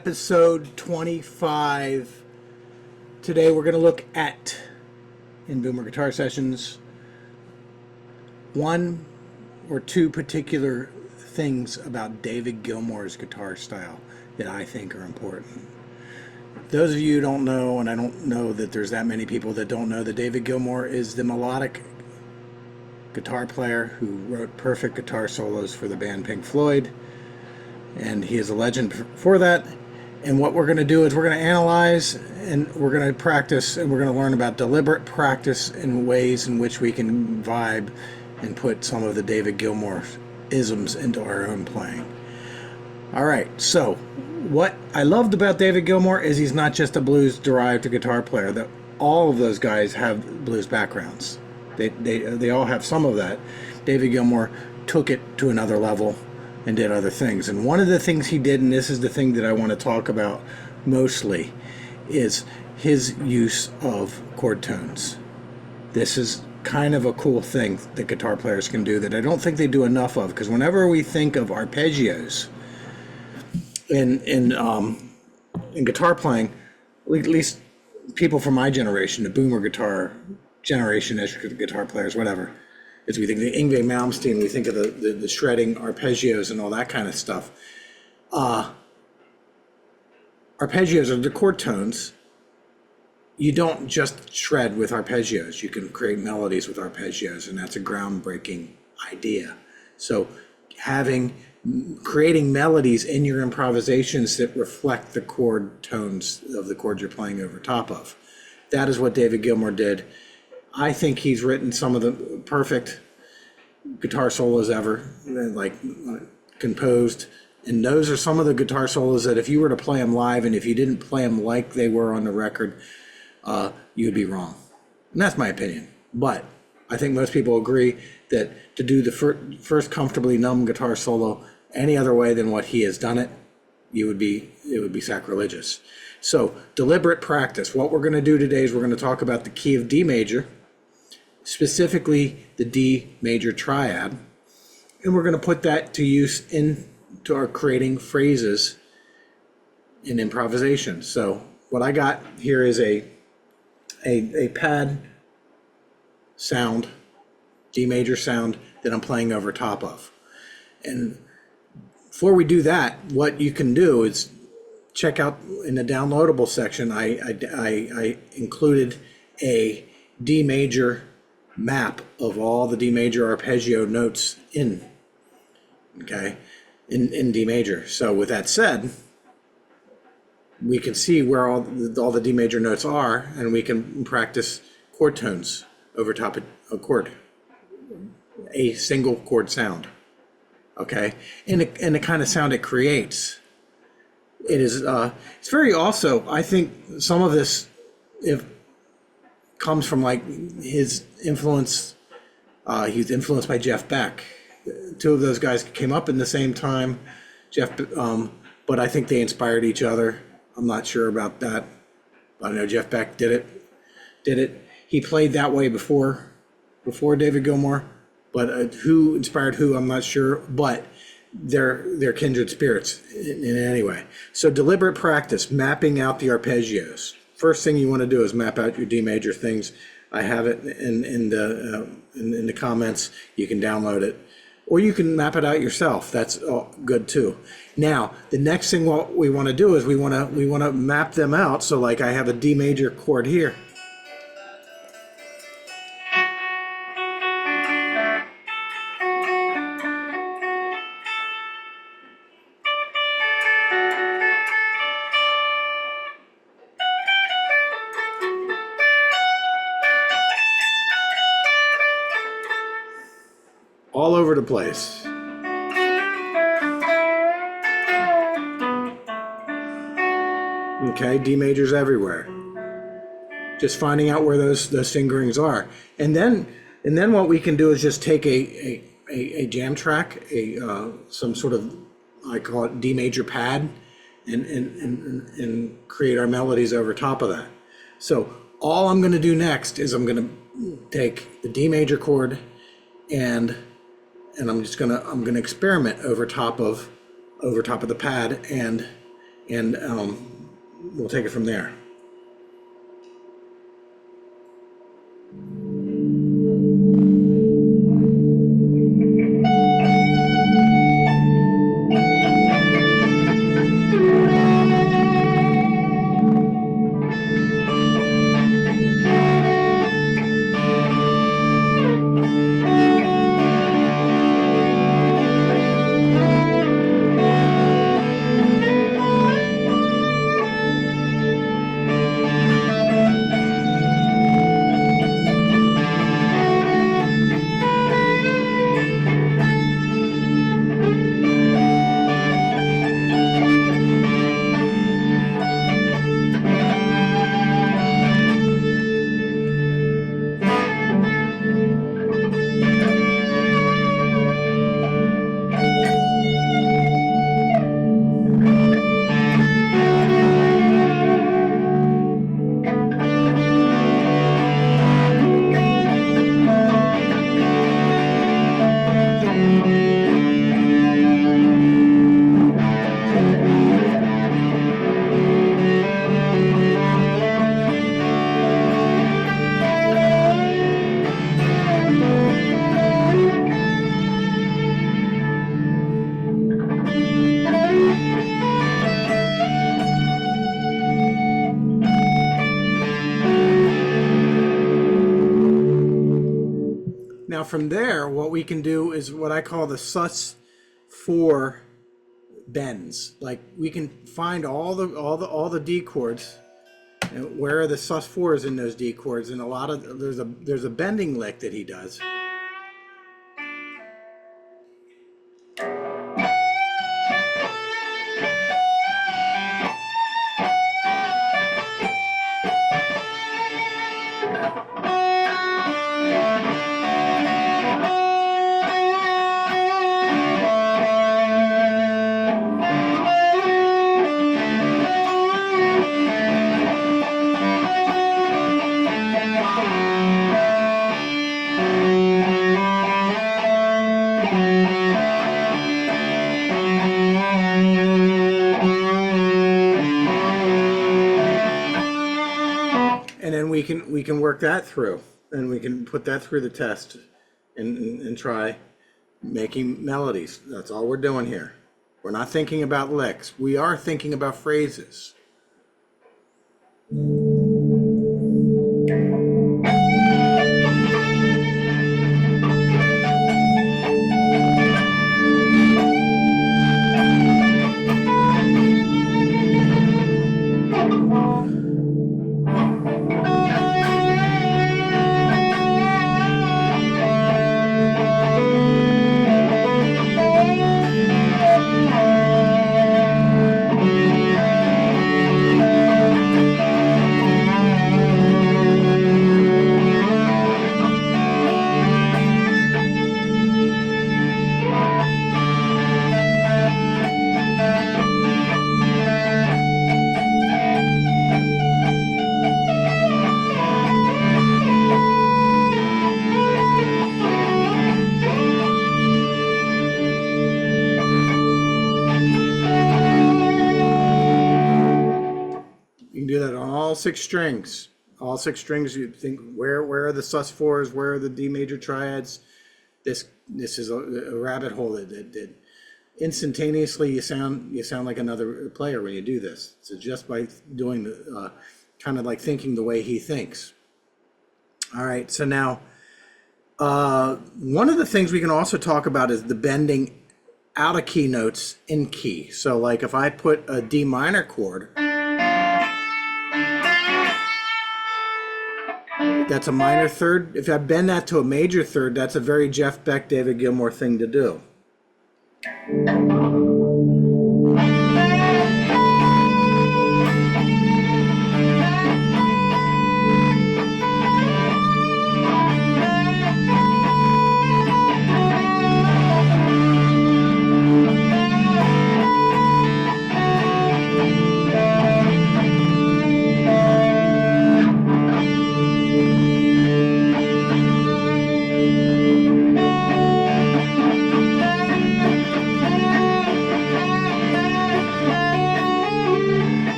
episode 25. Today we're going to look at, in Boomer Guitar Sessions, one or two particular things about David Gilmour's guitar style that I think are important. Those of you who don't know, and I don't know that there's that many people that don't know, that David Gilmour is the melodic guitar player who wrote perfect guitar solos for the band Pink Floyd, and he is a legend for that. And what we're going to do is we're going to analyze, and we're going to practice, and we're going to learn about deliberate practice and ways in which we can vibe and put some of the David Gilmour isms into our own playing. All right, so what I loved about David Gilmour is he's not just a blues-derived guitar player. That all of those guys have blues backgrounds. They all have some of that. David Gilmour took it to another level and did other things. And one of the things he did, and this is the thing that I want to talk about mostly, is his use of chord tones. This is kind of a cool thing that guitar players can do that I don't think they do enough of, because whenever we think of arpeggios in guitar playing, at least people from my generation, the boomer guitar generation-ish guitar players, whatever, is we think of the Yngwie Malmsteen, we think of the shredding arpeggios and all that kind of stuff. Arpeggios are the chord tones. You don't just shred with arpeggios. You can create melodies with arpeggios, and that's a groundbreaking idea. So creating melodies in your improvisations that reflect the chord tones of the chord you're playing over top of. That is what David Gilmour did. I think he's written some of the perfect guitar solos ever, like composed. And those are some of the guitar solos that if you were to play them live, and if you didn't play them like they were on the record, you'd be wrong. And that's my opinion. But I think most people agree that to do the first comfortably numb guitar solo any other way than what he has done it, it would be sacrilegious. So deliberate practice. What we're going to do today is we're going to talk about the key of D major, specifically the D major triad, and we're going to put that to use into our creating phrases in improvisation. So what I got here is a pad sound, D major sound, that I'm playing over top of. And before we do that, what you can do is check out in the downloadable section. I included a D major map of all the D major arpeggio notes in D major. So with that said, we can see where all the D major notes are, and we can practice chord tones over top of a chord, a single chord sound. Okay, and the kind of sound it creates. It is it's very, also, I think some of this comes from like his influence. He's influenced by Jeff Beck. Two of those guys came up in the same time, but I think they inspired each other. I'm not sure about that. I know Jeff Beck did it. He played that way before David Gilmour, but who inspired who, I'm not sure. But they're kindred spirits in any way. So deliberate practice, mapping out the arpeggios. First thing you want to do is map out your D major things. I have it in the comments. You can download it, or you can map it out yourself. That's good too. Now, the next thing what we want to do is we want to map them out. So like I have a D major chord here. All over the place. Okay, D majors everywhere. Just finding out where those fingerings are, and then what we can do is just take a jam track, some sort of, I call it D major pad, and create our melodies over top of that. So all I'm going to do next is I'm going to take the D major chord and I'm gonna experiment over top of the pad and and we'll take it from there. Now from there, what we can do is what I call the sus4 bends. Like we can find all the D chords, and where are the sus4s in those D chords, and a lot of there's a bending lick that he does. And then we can work that through, and we can put that through the test, and try making melodies. That's all we're doing here. We're not thinking about licks. We are thinking about phrases. You can do that on all six strings. All six strings. You think where are the sus4s? Where are the D major triads? This is a rabbit hole that instantaneously you sound like another player when you do this. So just by doing the kind of like thinking the way he thinks. All right. So now one of the things we can also talk about is the bending out of key notes in key. So like if I put a D minor chord, that's a minor third. If I bend that to a major third, that's a very Jeff Beck, David Gilmour thing to do.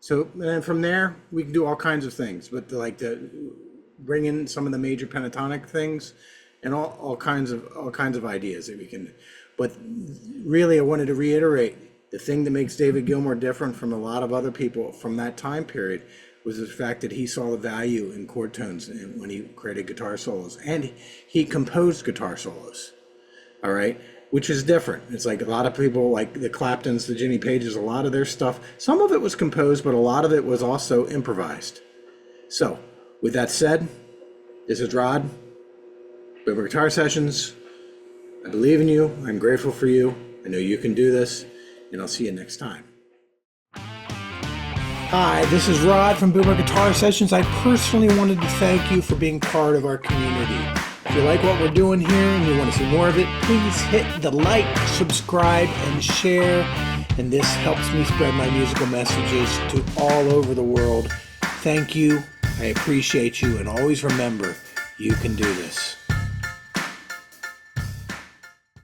So and then from there, we can do all kinds of things, but the bring in some of the major pentatonic things and all kinds of ideas that we can. But really, I wanted to reiterate the thing that makes David Gilmour different from a lot of other people from that time period was the fact that he saw the value in chord tones when he created guitar solos, and he composed guitar solos. All right, which is different. It's like a lot of people, like the Claptons, the Jimmy Pages, a lot of their stuff, some of it was composed, but a lot of it was also improvised. So, with that said, this is Rod, Boomer Guitar Sessions. I believe in you. I'm grateful for you. I know you can do this, and I'll see you next time. Hi, this is Rod from Boomer Guitar Sessions. I personally wanted to thank you for being part of our community. If you like what we're doing here and you want to see more of it, please hit the like, subscribe, and share. And this helps me spread my musical messages to all over the world. Thank you. I appreciate you. And always remember, you can do this.